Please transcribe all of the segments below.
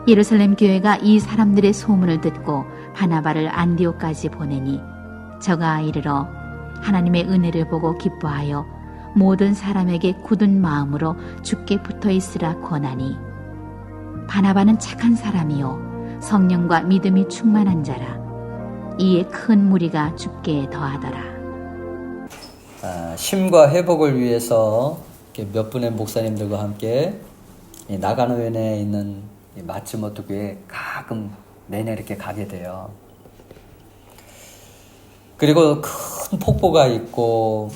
예루살렘 교회가 이 사람들의 소문을 듣고 바나바를 안디옥까지 보내니 저가 이르러 하나님의 은혜를 보고 기뻐하여 모든 사람에게 굳은 마음으로 주께 붙어 있으라 권하니 바나바는 착한 사람이요 성령과 믿음이 충만한 자라. 이에 큰 무리가 주께 더하더라. 쉼과 회복을 위해서 몇 분의 목사님들과 함께 나가노현에 있는 마츠모토 교회에 가끔 매년 이렇게 가게 돼요. 그리고 큰 폭포가 있고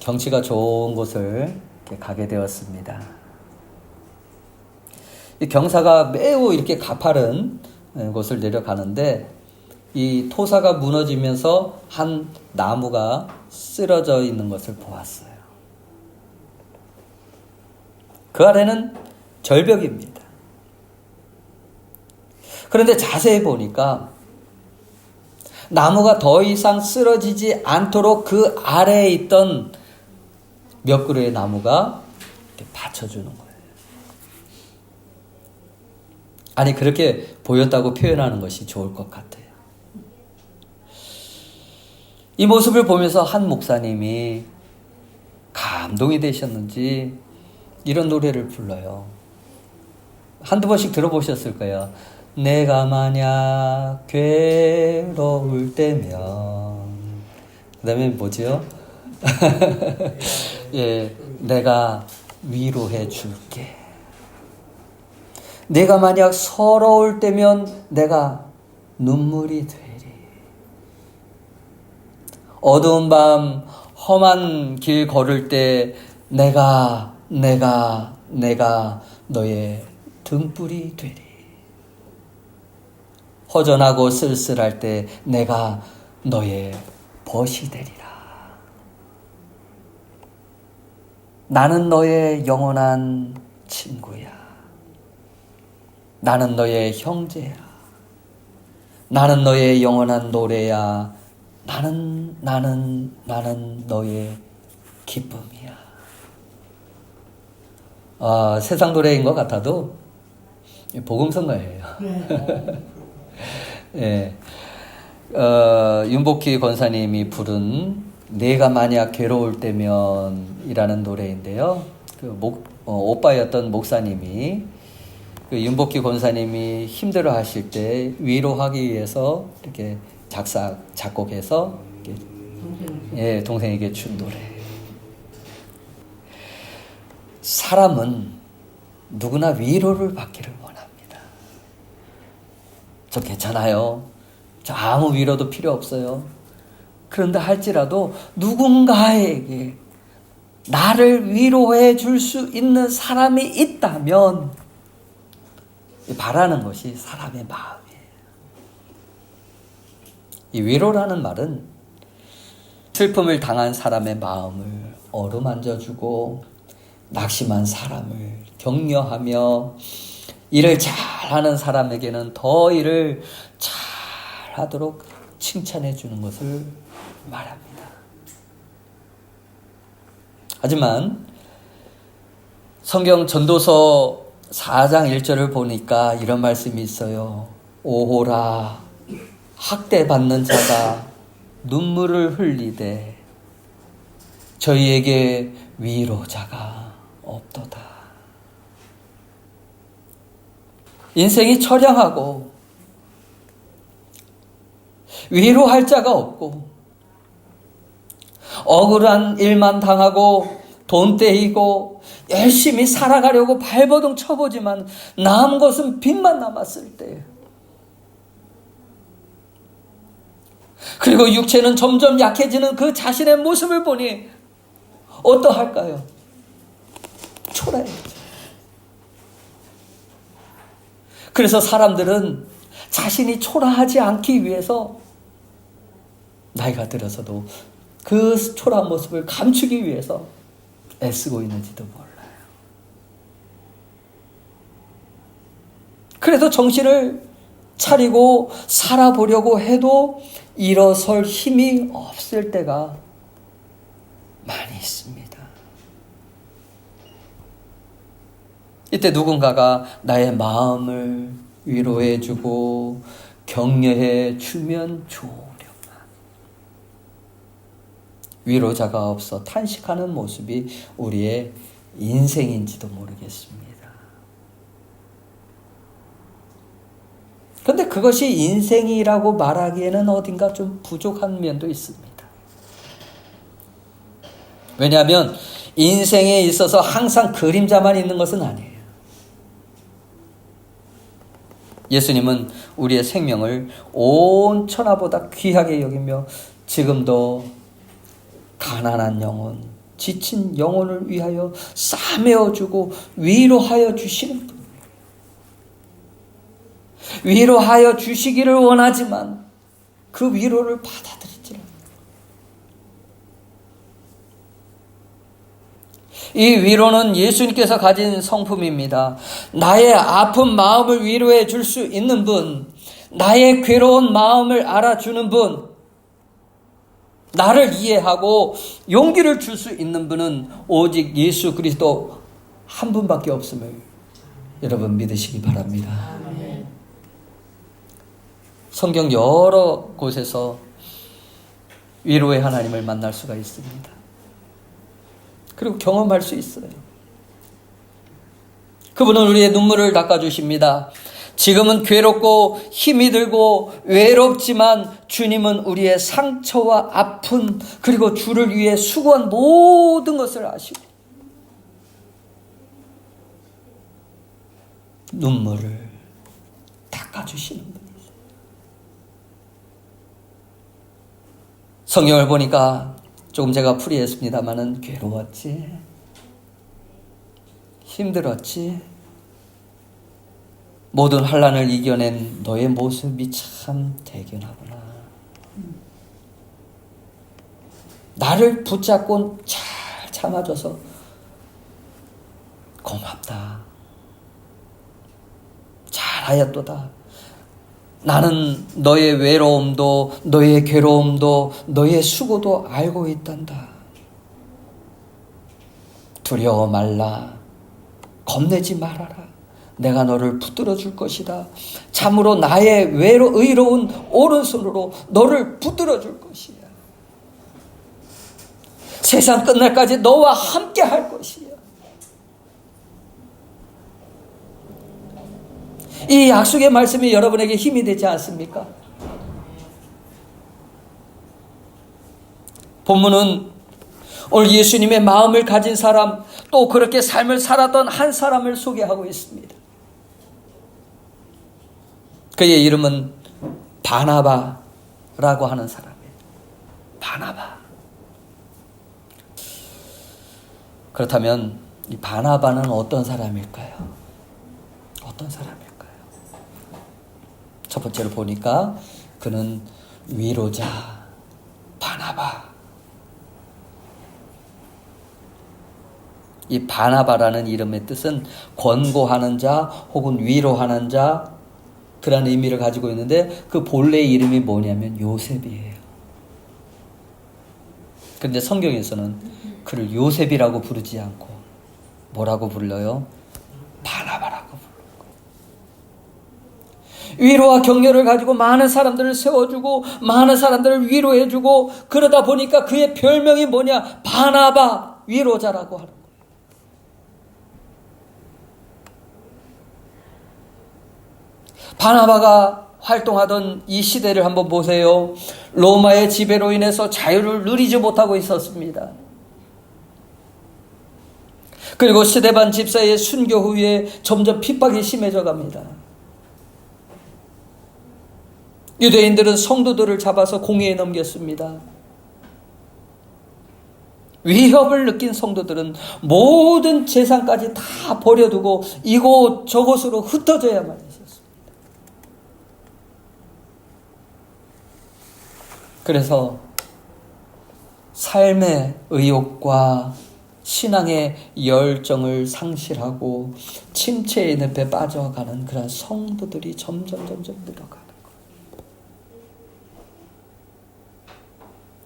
경치가 좋은 곳을 이렇게 가게 되었습니다. 이 경사가 매우 이렇게 가파른 곳을 내려가는데 이 토사가 무너지면서 한 나무가 쓰러져 있는 것을 보았어요. 그 아래는 절벽입니다. 그런데 자세히 보니까 나무가 더 이상 쓰러지지 않도록 그 아래에 있던 몇 그루의 나무가 이렇게 받쳐주는 거예요. 아니, 그렇게 보였다고 표현하는 것이 좋을 것 같아요. 이 모습을 보면서 한 목사님이 감동이 되셨는지 이런 노래를 불러요. 한두 번씩 들어보셨을 거예요. 내가 만약 괴로울 때면, 그 다음에 뭐지요? 예, 내가 위로해 줄게. 내가 만약 서러울 때면 내가 눈물이 되리. 어두운 밤 험한 길 걸을 때 내가 너의 등불이 되리. 허전하고 쓸쓸할 때 내가 너의 벗이 되리라. 나는 너의 영원한 친구야. 나는 너의 형제야. 나는 너의 영원한 노래야. 나는 너의 기쁨이야. 세상 노래인 것 같아도 복음성가예요. 예. 윤복희 권사님이 부른 내가 만약 괴로울 때면 이라는 노래인데요. 오빠였던 목사님이 윤복희 권사님이 힘들어 하실 때 위로하기 위해서 이렇게 작곡해서 이렇게, 동생에게 준 노래. 사람은 누구나 위로를 받기를 원합니다. 저 괜찮아요. 저 아무 위로도 필요 없어요. 그런데 할지라도 누군가에게 나를 위로해 줄 수 있는 사람이 있다면 바라는 것이 사람의 마음이에요. 이 위로라는 말은 슬픔을 당한 사람의 마음을 어루만져주고 낙심한 사람을 격려하며 일을 잘하는 사람에게는 더 일을 잘하도록 칭찬해 주는 것을 말합니다. 하지만 성경 전도서 4장 1절을 보니까 이런 말씀이 있어요. 오호라 학대받는 자가 눈물을 흘리되 저희에게 위로자가 없도다. 인생이 처량하고 위로할 자가 없고 억울한 일만 당하고 돈 떼이고 열심히 살아가려고 발버둥 쳐보지만 남은 것은 빚만 남았을 때, 그리고 육체는 점점 약해지는 그 자신의 모습을 보니 어떠할까요? 초라해져. 그래서 사람들은 자신이 초라하지 않기 위해서 나이가 들어서도 그 초라한 모습을 감추기 위해서 애쓰고 있는지도 몰라요. 그래서 정신을 차리고 살아보려고 해도 일어설 힘이 없을 때가 많이 있습니다. 이때 누군가가 나의 마음을 위로해주고 격려해 주면 좋으려나. 위로자가 없어 탄식하는 모습이 우리의 인생인지도 모르겠습니다. 그런데 그것이 인생이라고 말하기에는 어딘가 좀 부족한 면도 있습니다. 왜냐하면 인생에 있어서 항상 그림자만 있는 것은 아니에요. 예수님은 우리의 생명을 온 천하보다 귀하게 여기며 지금도 가난한 영혼, 지친 영혼을 위하여 싸매어주고 위로하여 주시는 분. 위로하여 주시기를 원하지만 그 위로를 받아들이지 않아요. 이 위로는 예수님께서 가진 성품입니다. 나의 아픈 마음을 위로해 줄 수 있는 분, 나의 괴로운 마음을 알아주는 분, 나를 이해하고 용기를 줄 수 있는 분은 오직 예수 그리스도 한 분밖에 없음을 여러분 믿으시기 바랍니다. 성경 여러 곳에서 위로의 하나님을 만날 수가 있습니다. 그리고 경험할 수 있어요. 그분은 우리의 눈물을 닦아주십니다. 지금은 괴롭고 힘이 들고 외롭지만 주님은 우리의 상처와 아픔 그리고 주를 위해 수고한 모든 것을 아시고 눈물을 닦아주시는 분이세요. 성경을 보니까 조금 제가 풀이했습니다마는 괴로웠지, 힘들었지, 모든 환난을 이겨낸 너의 모습이 참 대견하구나. 나를 붙잡고 잘 참아줘서 고맙다. 잘하였도다. 나는 너의 외로움도 너의 괴로움도 너의 수고도 알고 있단다. 두려워 말라. 겁내지 말아라. 내가 너를 붙들어 줄 것이다. 참으로 나의 의로운 오른손으로 너를 붙들어 줄 것이야. 세상 끝날까지 너와 함께 할 것이야. 이 약속의 말씀이 여러분에게 힘이 되지 않습니까? 본문은 오늘 예수님의 마음을 가진 사람, 또 그렇게 삶을 살았던 한 사람을 소개하고 있습니다. 그의 이름은 바나바라고 하는 사람이에요. 바나바. 그렇다면 이 바나바는 어떤 사람일까요? 어떤 사람일까요? 첫 번째로 보니까 그는 위로자, 바나바. 이 바나바라는 이름의 뜻은 권고하는 자 혹은 위로하는 자, 그런 의미를 가지고 있는데 그 본래의 이름이 뭐냐면 요셉이에요. 그런데 성경에서는 그를 요셉이라고 부르지 않고 뭐라고 불러요? 바나바라고 불러요. 위로와 격려를 가지고 많은 사람들을 세워주고 많은 사람들을 위로해주고 그러다 보니까 그의 별명이 뭐냐? 바나바, 위로자라고 하는 거예요. 바나바가 활동하던 이 시대를 한번 보세요. 로마의 지배로 인해서 자유를 누리지 못하고 있었습니다. 그리고 스데반 집사의 순교 후에 점점 핍박이 심해져 갑니다. 유대인들은 성도들을 잡아서 공회에 넘겼습니다. 위협을 느낀 성도들은 모든 재산까지 다 버려두고 이곳 저곳으로 흩어져야만 했었습니다. 그래서 삶의 의욕과 신앙의 열정을 상실하고 침체의 늪에 빠져가는 그런 성도들이 점점 늘어가는 거예요.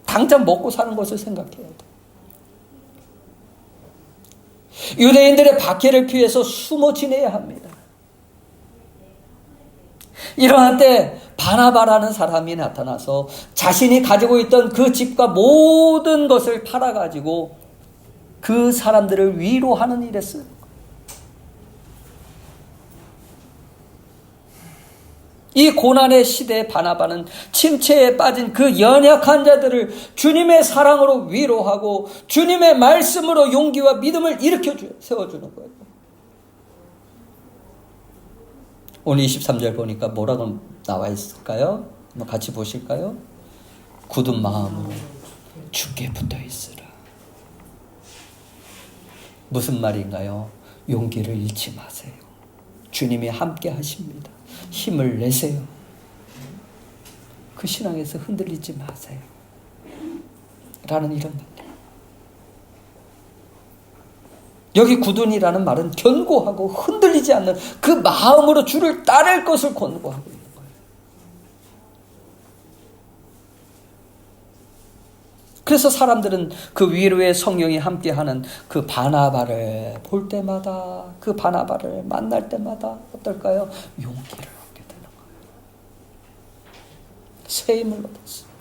당장 먹고 사는 것을 생각해야 돼. 유대인들의 박해를 피해서 숨어 지내야 합니다. 이러한 때 바나바라는 사람이 나타나서 자신이 가지고 있던 그 집과 모든 것을 팔아가지고 그 사람들을 위로하는 일했어요. 이 고난의 시대에 바나바는 침체에 빠진 그 연약한 자들을 주님의 사랑으로 위로하고 주님의 말씀으로 용기와 믿음을 세워주는 거예요. 오늘 23절 보니까 뭐라고 나와 있을까요? 한번 같이 보실까요? 굳은 마음으로 주께 붙어 있으라. 무슨 말인가요? 용기를 잃지 마세요. 주님이 함께 하십니다. 힘을 내세요. 그 신앙에서 흔들리지 마세요. 라는 이런 말. 여기 굳은이라는 말은 견고하고 흔들리지 않는 그 마음으로 주를 따를 것을 권고하고 있는 거예요. 그래서 사람들은 그 위로의 성령이 함께하는 그 바나바를 볼 때마다, 그 바나바를 만날 때마다 어떨까요? 용기를 얻게 되는 거예요. 새 힘을 얻었어요.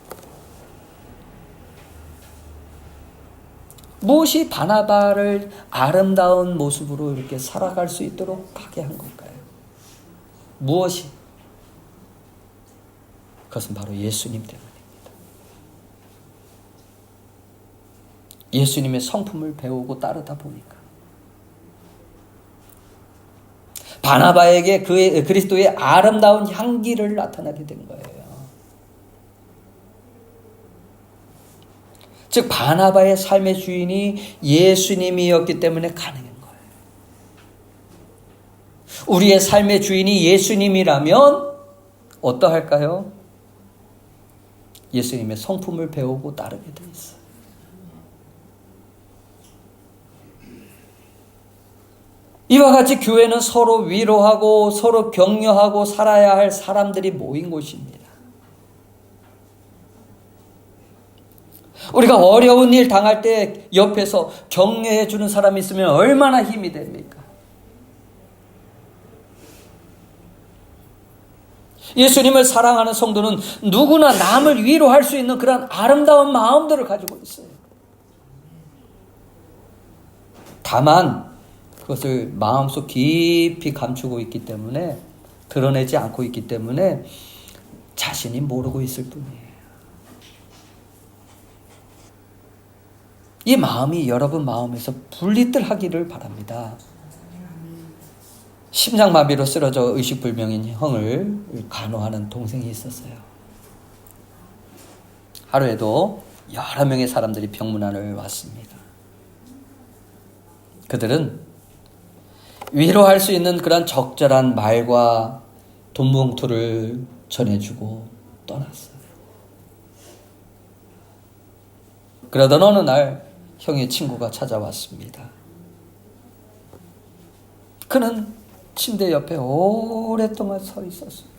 무엇이 바나바를 아름다운 모습으로 이렇게 살아갈 수 있도록 하게 한 걸까요? 무엇이? 그것은 바로 예수님 때문입니다. 예수님의 성품을 배우고 따르다 보니까 바나바에게 그리스도의 아름다운 향기를 나타나게 된 거예요. 즉 바나바의 삶의 주인이 예수님이었기 때문에 가능한 거예요. 우리의 삶의 주인이 예수님이라면 어떠할까요? 예수님의 성품을 배우고 따르게 돼 있어요. 이와 같이 교회는 서로 위로하고 서로 격려하고 살아야 할 사람들이 모인 곳입니다. 우리가 어려운 일 당할 때 옆에서 격려해 주는 사람이 있으면 얼마나 힘이 됩니까? 예수님을 사랑하는 성도는 누구나 남을 위로할 수 있는 그런 아름다운 마음들을 가지고 있어요. 다만 그것을 마음속 깊이 감추고 있기 때문에, 드러내지 않고 있기 때문에 자신이 모르고 있을 뿐이에요. 이 마음이 여러분 마음에서 분리들 바랍니다. 심장마비로 쓰러져 의식불명인 형을 간호하는 동생이 있었어요. 하루에도 여러 명의 사람들이 병문안을 왔습니다. 그들은 위로할 수 있는 그런 적절한 말과 돈봉투를 전해주고 떠났어요. 그러던 어느 날 형의 친구가 찾아왔습니다. 그는 침대 옆에 오랫동안 서 있었습니다.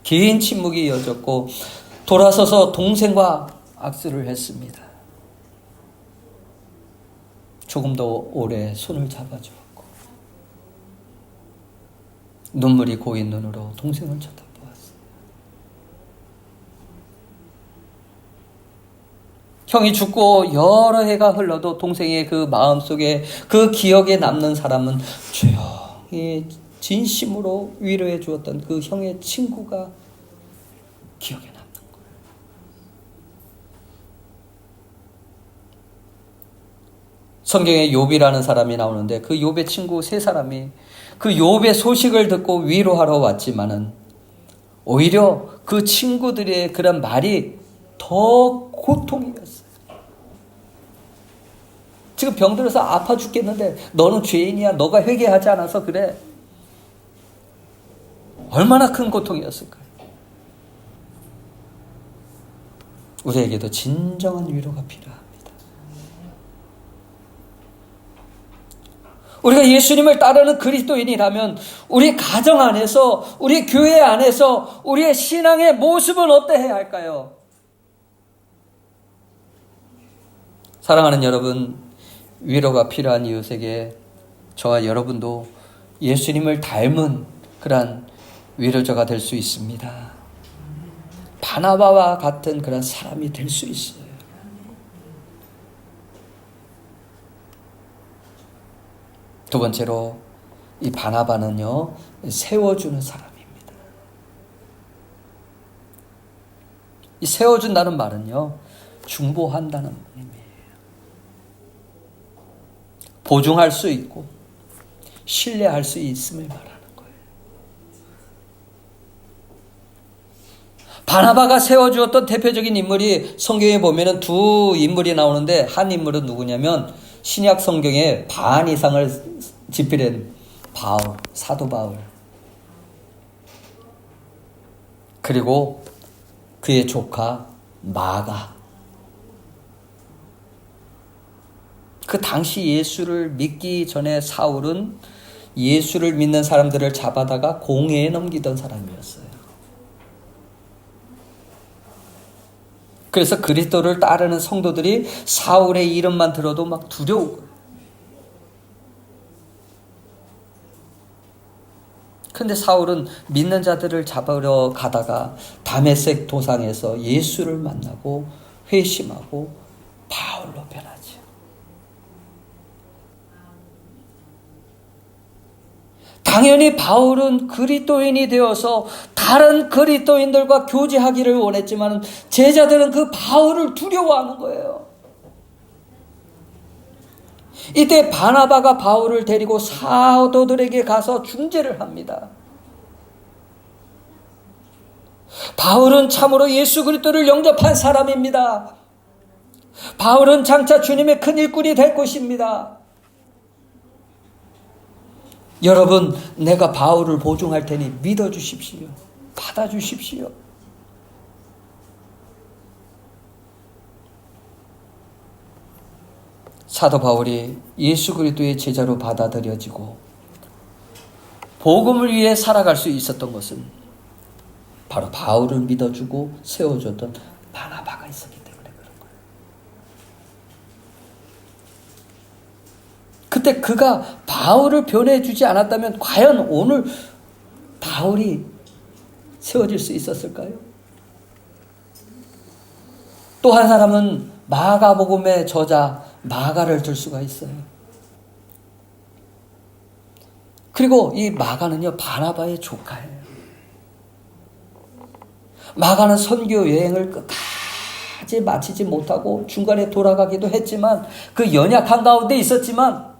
긴 침묵이 이어졌고 돌아서서 동생과 악수를 했습니다. 조금 더 오래 손을 잡아주었고 눈물이 고인 눈으로 동생을 쳐다보았어요. 형이 죽고 여러 해가 흘러도 동생의 그 마음속에 그 기억에 남는 사람은 조용히 진심으로 위로해 주었던 그 형의 친구가 기억에 남는 거예요. 성경에 욥이라는 사람이 나오는데 그 욥의 친구 세 사람이 그 욥의 소식을 듣고 위로하러 왔지만은 오히려 그 친구들의 그런 말이 더 고통이었어요. 지금 병들어서 아파 죽겠는데 너는 죄인이야. 너가 회개하지 않아서 그래. 얼마나 큰 고통이었을까요? 우리에게도 진정한 위로가 필요합니다. 우리가 예수님을 따르는 그리스도인이라면 우리 가정 안에서, 우리 교회 안에서 우리의 신앙의 모습은 어떠해야 할까요? 사랑하는 여러분, 위로가 필요한 이웃에게 저와 여러분도 예수님을 닮은 그런 위로자가 될 수 있습니다. 바나바와 같은 그런 사람이 될 수 있어요. 두 번째로 이 바나바는요, 세워주는 사람입니다. 이 세워준다는 말은요, 중보한다는 의미예요. 보증할 수 있고 신뢰할 수 있음을 말하는 거예요. 바나바가 세워주었던 대표적인 인물이 성경에 보면은 두 인물이 나오는데, 한 인물은 누구냐면 신약 성경의 반 이상을 집필한 바울, 사도 바울. 그리고 그의 조카 마가. 그 당시 예수를 믿기 전에 사울은 예수를 믿는 사람들을 잡아다가 공회에 넘기던 사람이었어요. 그래서 그리스도를 따르는 성도들이 사울의 이름만 들어도 막 두려워. 그런데 사울은 믿는 자들을 잡으러 가다가 다메섹 도상에서 예수를 만나고 회심하고 바울로 변하죠. 당연히 바울은 그리스도인이 되어서 다른 그리스도인들과 교제하기를 원했지만 제자들은 그 바울을 두려워하는 거예요. 이때 바나바가 바울을 데리고 사도들에게 가서 중재를 합니다. 바울은 참으로 예수 그리스도를 영접한 사람입니다. 바울은 장차 주님의 큰 일꾼이 될 것입니다. 여러분, 내가 바울을 보증할 테니 믿어주십시오. 받아주십시오. 사도 바울이 예수 그리스도의 제자로 받아들여지고 복음을 위해 살아갈 수 있었던 것은 바로 바울을 믿어주고 세워줬던 바나바가 있었기 때문에 그런 거예요. 그때 그가 바울을 변해주지 않았다면 과연 오늘 바울이 세워질 수 있었을까요? 또 한 사람은 마가복음의 저자 마가를 들 수가 있어요. 그리고 이 마가는요, 바나바의 조카예요. 마가는 선교 여행을 끝까지 마치지 못하고 중간에 돌아가기도 했지만 그 연약한 가운데 있었지만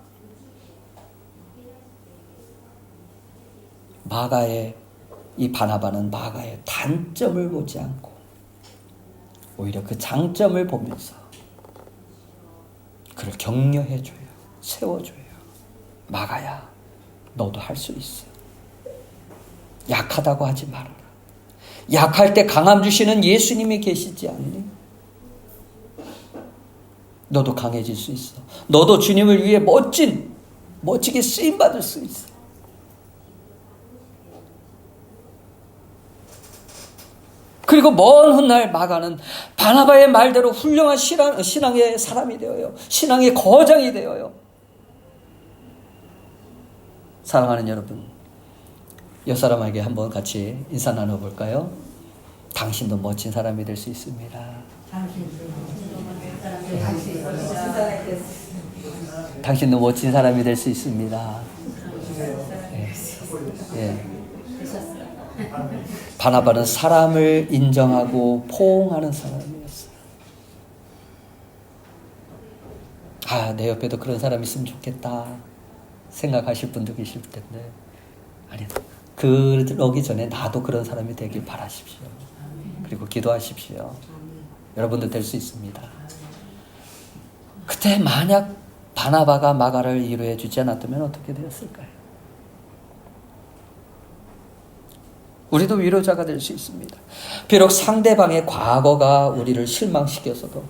이 바나바는 마가의 단점을 보지 않고 오히려 그 장점을 보면서 그를 격려해줘요. 세워줘요. 마가야, 너도 할 수 있어. 약하다고 하지 말아라. 약할 때 강함 주시는 예수님이 계시지 않니? 너도 강해질 수 있어. 너도 주님을 위해 멋지게 쓰임받을 수 있어. 그리고 먼 훗날 마가는 바나바의 말대로 훌륭한 신앙의 사람이 되어요. 신앙의 거장이 되어요. 사랑하는 여러분, 옆사람에게 한번 같이 인사 나눠볼까요? 당신도 멋진 사람이 될 수 있습니다. 당신도 멋진 사람이 될 수 있습니다. 예. 바나바는 사람을 인정하고 포옹하는 사람이었어요. 내 옆에도 그런 사람이 있으면 좋겠다 생각하실 분도 계실 텐데, 아니, 그러기 전에 나도 그런 사람이 되길 바라십시오. 그리고 기도하십시오. 여러분도 될 수 있습니다. 그때 만약 바나바가 마가를 위로해 주지 않았다면 어떻게 되었을까요? 우리도 위로자가 될 수 있습니다. 비록 상대방의 과거가 우리를 실망시켜서도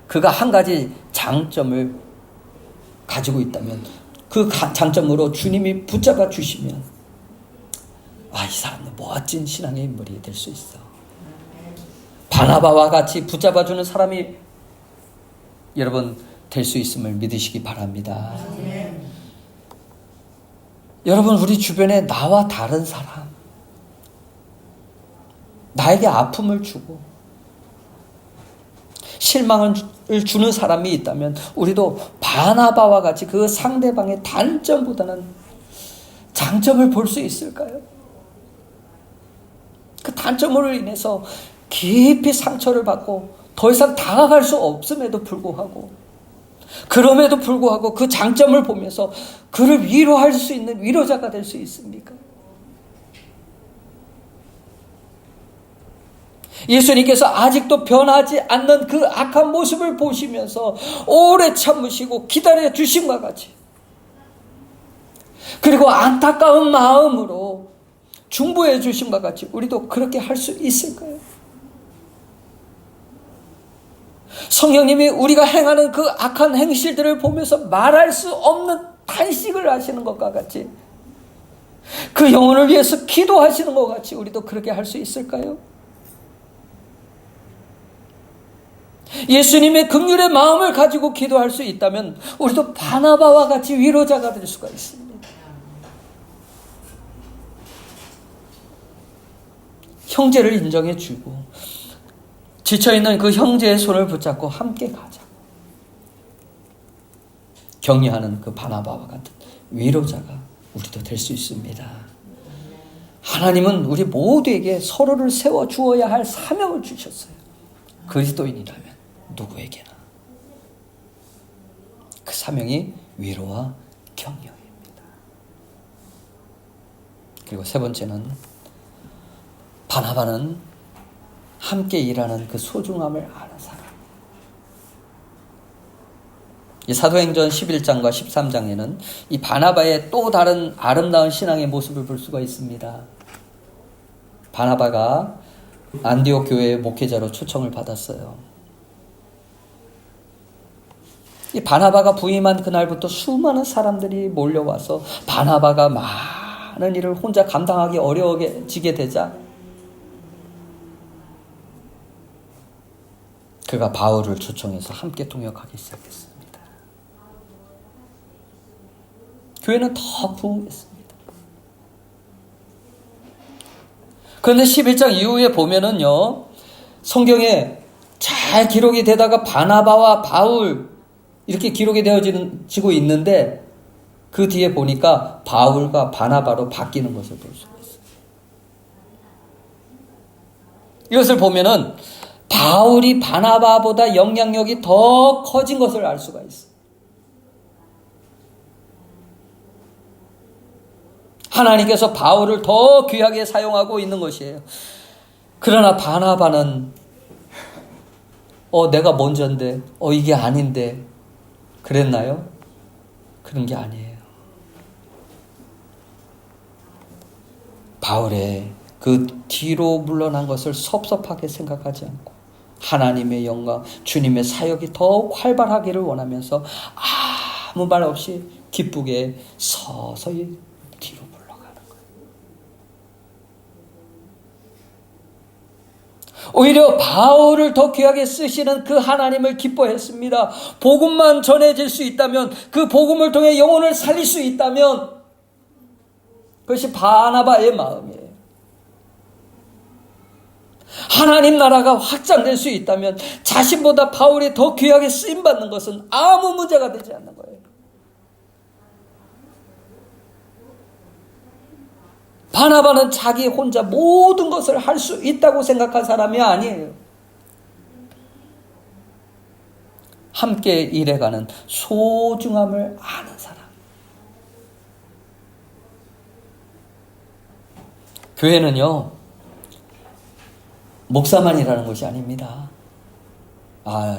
그가 한 가지 장점을 가지고 있다면 그 장점으로 주님이 붙잡아 주시면 이 사람은 멋진 신앙의 인물이 될 수 있어. 바나바와 같이 붙잡아주는 사람이 여러분 될 수 있음을 믿으시기 바랍니다. 여러분, 우리 주변에 나와 다른 사람, 나에게 아픔을 주고 실망을 주는 사람이 있다면 우리도 바나바와 같이 그 상대방의 단점보다는 장점을 볼 수 있을까요? 그 단점으로 인해서 깊이 상처를 받고 더 이상 다가갈 수 없음에도 불구하고, 그럼에도 불구하고 그 장점을 보면서 그를 위로할 수 있는 위로자가 될 수 있습니까? 예수님께서 아직도 변하지 않는 그 악한 모습을 보시면서 오래 참으시고 기다려 주심과 같이, 그리고 안타까운 마음으로 중보해 주심과 같이 우리도 그렇게 할 수 있을까요? 성령님이 우리가 행하는 그 악한 행실들을 보면서 말할 수 없는 탄식을 하시는 것과 같이, 그 영혼을 위해서 기도하시는 것 같이 우리도 그렇게 할 수 있을까요? 예수님의 긍휼의 마음을 가지고 기도할 수 있다면 우리도 바나바와 같이 위로자가 될 수가 있습니다. 형제를 인정해 주고 지쳐있는 그 형제의 손을 붙잡고 함께 가자. 격려하는 그 바나바와 같은 위로자가 우리도 될 수 있습니다. 하나님은 우리 모두에게 서로를 세워 주어야 할 사명을 주셨어요. 그리스도인이라면 누구에게나. 그 사명이 위로와 격려입니다. 그리고 세 번째는, 바나바는 함께 일하는 그 소중함을 아는 사람. 이 사도행전 11장과 13장에는 이 바나바의 또 다른 아름다운 신앙의 모습을 볼 수가 있습니다. 바나바가 안디옥 교회의 목회자로 초청을 받았어요. 이 바나바가 부임한 그날부터 수많은 사람들이 몰려와서 바나바가 많은 일을 혼자 감당하기 어려워지게 되자 그가 바울을 초청해서 함께 동역하기 시작했습니다. 교회는 더 부흥했습니다. 그런데 11장 이후에 보면은요, 성경에 잘 기록이 되다가 바나바와 바울 이렇게 기록이 되어지고 있는데, 그 뒤에 보니까 바울과 바나바로 바뀌는 것을 볼 수가 있어요. 이것을 보면은 바울이 바나바보다 영향력이 더 커진 것을 알 수가 있어요. 하나님께서 바울을 더 귀하게 사용하고 있는 것이에요. 그러나 바나바는 내가 먼저인데, 이게 아닌데 그랬나요? 그런 게 아니에요. 바울의 그 뒤로 물러난 것을 섭섭하게 생각하지 않고 하나님의 영광, 주님의 사역이 더욱 활발하기를 원하면서 아무 말 없이 기쁘게 서서히 뒤로 물러가는 거예요. 오히려 바울을 더 귀하게 쓰시는 그 하나님을 기뻐했습니다. 복음만 전해질 수 있다면, 그 복음을 통해 영혼을 살릴 수 있다면, 그것이 바나바의 마음이에요. 하나님 나라가 확장될 수 있다면 자신보다 바울이 더 귀하게 쓰임받는 것은 아무 문제가 되지 않는 거예요. 바나바는 자기 혼자 모든 것을 할 수 있다고 생각한 사람이 아니에요. 함께 일해가는 소중함을 아는 사람. 교회는요, 목사만 일하는 것이 아닙니다.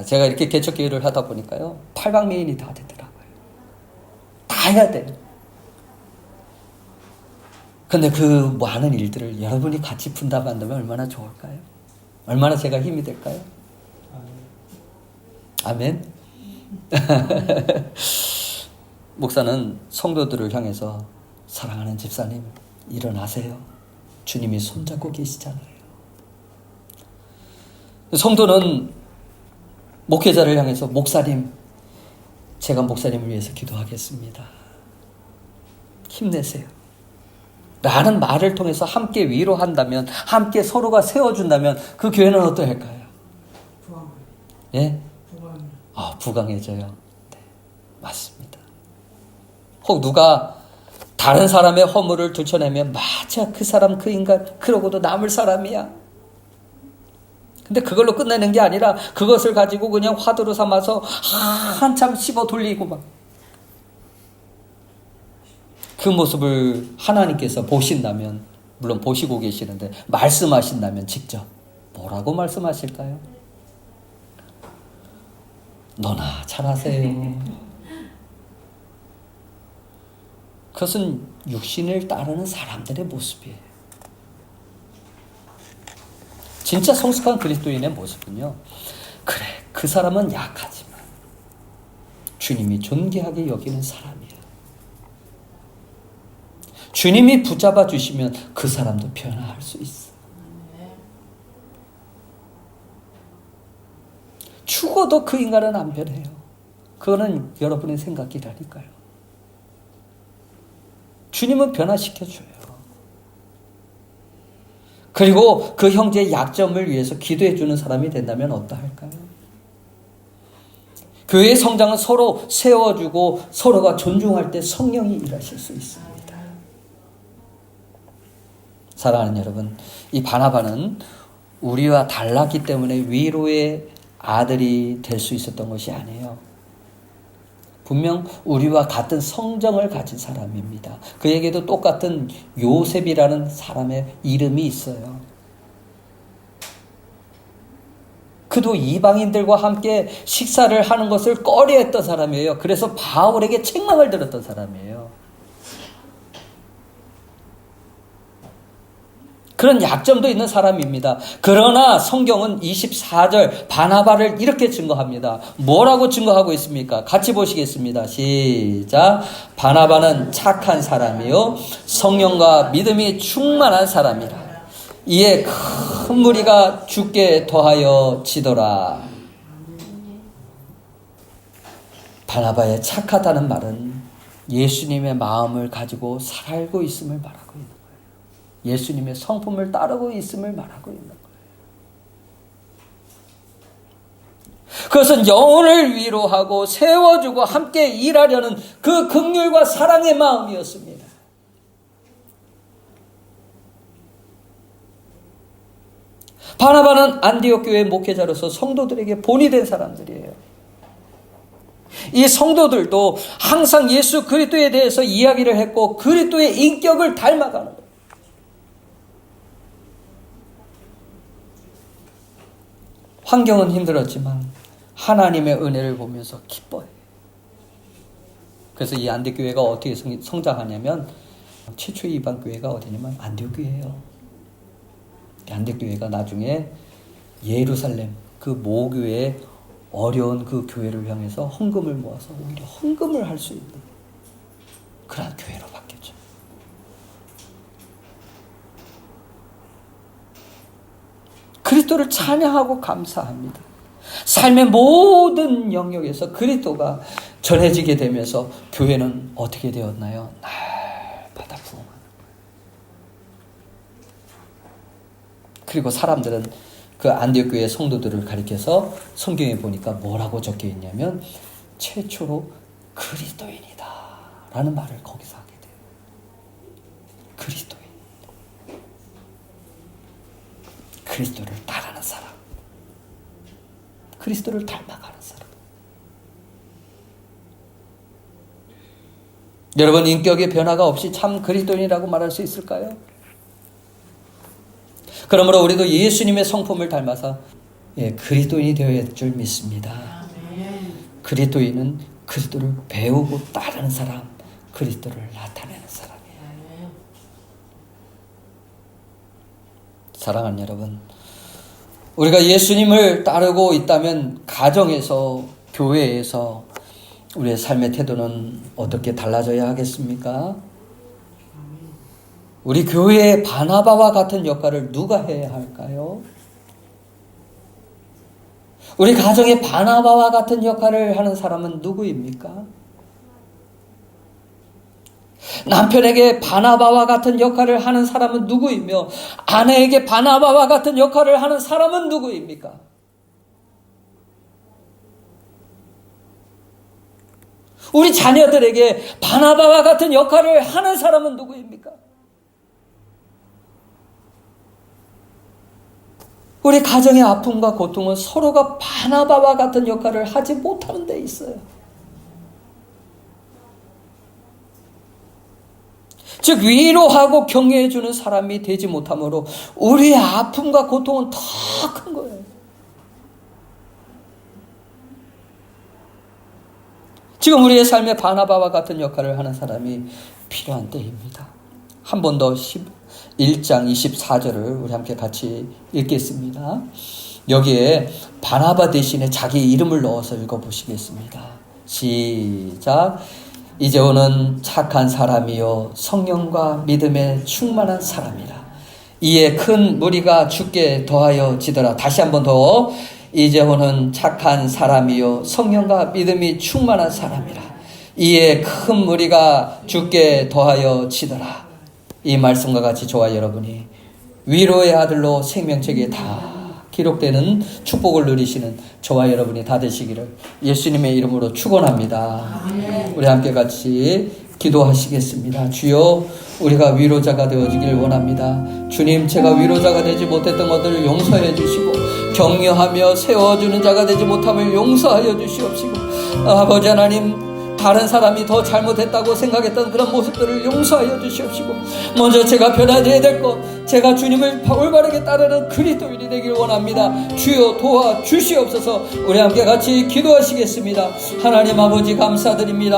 제가 이렇게 개척기회를 하다 보니까요, 팔방미인이 다 되더라고요. 다 해야 돼요. 근데 그 많은 일들을 여러분이 같이 분담한다면 얼마나 좋을까요? 얼마나 제가 힘이 될까요? 아멘. 목사는 성도들을 향해서, 사랑하는 집사님, 일어나세요. 주님이 손잡고 계시잖아요. 성도는 목회자를 향해서, 목사님, 제가 목사님을 위해서 기도하겠습니다. 힘내세요. 라는 말을 통해서 함께 위로한다면, 함께 서로가 세워준다면 그 교회는 어떠할까요? 예? 부강해져요. 네, 맞습니다. 혹 누가 다른 사람의 허물을 들춰내면 맞아, 그 사람, 그 인간 그러고도 남을 사람이야. 근데 그걸로 끝내는 게 아니라 그것을 가지고 그냥 화두로 삼아서 한참 씹어 돌리고 막 그 모습을 하나님께서 보신다면, 물론 보시고 계시는데 말씀하신다면 직접 뭐라고 말씀하실까요? 너나 잘하세요. 그것은 육신을 따르는 사람들의 모습이에요. 진짜 성숙한 그리스도인의 모습은요, 그래, 그 사람은 약하지만 주님이 존귀하게 여기는 사람이야. 주님이 붙잡아 주시면 그 사람도 변화할 수 있어. 죽어도 그 인간은 안 변해요. 그거는 여러분의 생각이라니까요. 주님은 변화시켜줘요. 그리고 그 형제의 약점을 위해서 기도해주는 사람이 된다면 어떠할까요? 교회의 성장은 서로 세워주고 서로가 존중할 때 성령이 일하실 수 있습니다. 사랑하는 여러분, 이 바나바는 우리와 달랐기 때문에 위로의 아들이 될 수 있었던 것이 아니에요. 분명 우리와 같은 성정을 가진 사람입니다. 그에게도 똑같은 요셉이라는 사람의 이름이 있어요. 그도 이방인들과 함께 식사를 하는 것을 꺼려했던 사람이에요. 그래서 바울에게 책망을 들었던 사람이에요. 그런 약점도 있는 사람입니다. 그러나 성경은 24절 바나바를 이렇게 증거합니다. 뭐라고 증거하고 있습니까? 같이 보시겠습니다. 시작. 바나바는 착한 사람이요 성령과 믿음이 충만한 사람이라. 이에 큰 무리가 죽게 더하여 지더라. 바나바의 착하다는 말은 예수님의 마음을 가지고 살고 있음을 말하고 있는 거예요. 예수님의 성품을 따르고 있음을 말하고 있는 거예요. 그것은 영혼을 위로하고 세워주고 함께 일하려는 그 긍휼과 사랑의 마음이었습니다. 바나바는 안디옥 교회 목회자로서 성도들에게 본이 된 사람들이에요. 이 성도들도 항상 예수 그리스도에 대해서 이야기를 했고 그리스도의 인격을 닮아가는 거예요. 환경은 힘들었지만 하나님의 은혜를 보면서 기뻐해요. 그래서 이 안디옥 교회가 어떻게 성장하냐면 최초의 이방 교회가 어디냐면 안디옥 교회예요. 안디옥 교회가 나중에 예루살렘 그 모교회의 어려운 그 교회를 향해서 헌금을 모아서 오히려 헌금을 할 수 있는 그런 교회로 바뀌었죠. 그리스도를 찬양하고 감사합니다. 삶의 모든 영역에서 그리스도가 전해지게 되면서 교회는 어떻게 되었나요? 날마다 부흥하는 거예요. 그리고 사람들은 그 안디옥 교회 성도들을 가리켜서 성경에 보니까 뭐라고 적혀 있냐면 최초로 그리스도인이다 라는 말을 거기서 하게 돼요. 그리스도인. 그리스도를 따르는 사람. 그리스도를 닮아가는 사람. 여러분, 인격의 변화가 없이 참 그리스도인이라고 말할 수 있을까요? 그러므로 우리도 예수님의 성품을 닮아서 그리스도인이 되어야 할 줄 믿습니다. 그리스도인은 그리스도를 배우고 따르는 사람, 그리스도를 나타내는 사람이에요. 사랑하는 여러분, 우리가 예수님을 따르고 있다면 가정에서, 교회에서 우리의 삶의 태도는 어떻게 달라져야 하겠습니까? 우리 교회의 바나바와 같은 역할을 누가 해야 할까요? 우리 가정의 바나바와 같은 역할을 하는 사람은 누구입니까? 남편에게 바나바와 같은 역할을 하는 사람은 누구이며 아내에게 바나바와 같은 역할을 하는 사람은 누구입니까? 우리 자녀들에게 바나바와 같은 역할을 하는 사람은 누구입니까? 우리 가정의 아픔과 고통은 서로가 바나바와 같은 역할을 하지 못하는 데 있어요. 즉 위로하고 격려해주는 사람이 되지 못하므로 우리의 아픔과 고통은 더 큰 거예요. 지금 우리의 삶에 바나바와 같은 역할을 하는 사람이 필요한 때입니다. 한 번 더 1장 24절을 우리 함께 같이 읽겠습니다. 여기에 바나바 대신에 자기 이름을 넣어서 읽어보시겠습니다. 시작. 이제오는 착한 사람이요 성령과 믿음에 충만한 사람이라. 이에 큰 무리가 주께 더하여 지더라. 다시 한 번 더. 이제오는 착한 사람이요 성령과 믿음이 충만한 사람이라. 이에 큰 무리가 주께 더하여 지더라. 이 말씀과 같이 저와 여러분이 위로의 아들로 생명책에 다 기록되는 축복을 누리시는 저와 여러분이 다 되시기를 예수님의 이름으로 축원합니다. 우리 함께 같이 기도하시겠습니다. 주여, 우리가 위로자가 되어지기를 원합니다. 주님, 제가 위로자가 되지 못했던 것들을 용서해 주시고 격려하며 세워주는 자가 되지 못함을 용서하여 주시옵시고, 아버지 하나님, 다른 사람이 더 잘못했다고 생각했던 그런 모습들을 용서하여 주시옵시고, 먼저 제가 변화되어야 될 것, 제가 주님을 올바르게 따르는 그리스도인이 되길 원합니다. 주여 도와주시옵소서. 우리 함께 같이 기도하시겠습니다. 하나님 아버지 감사드립니다.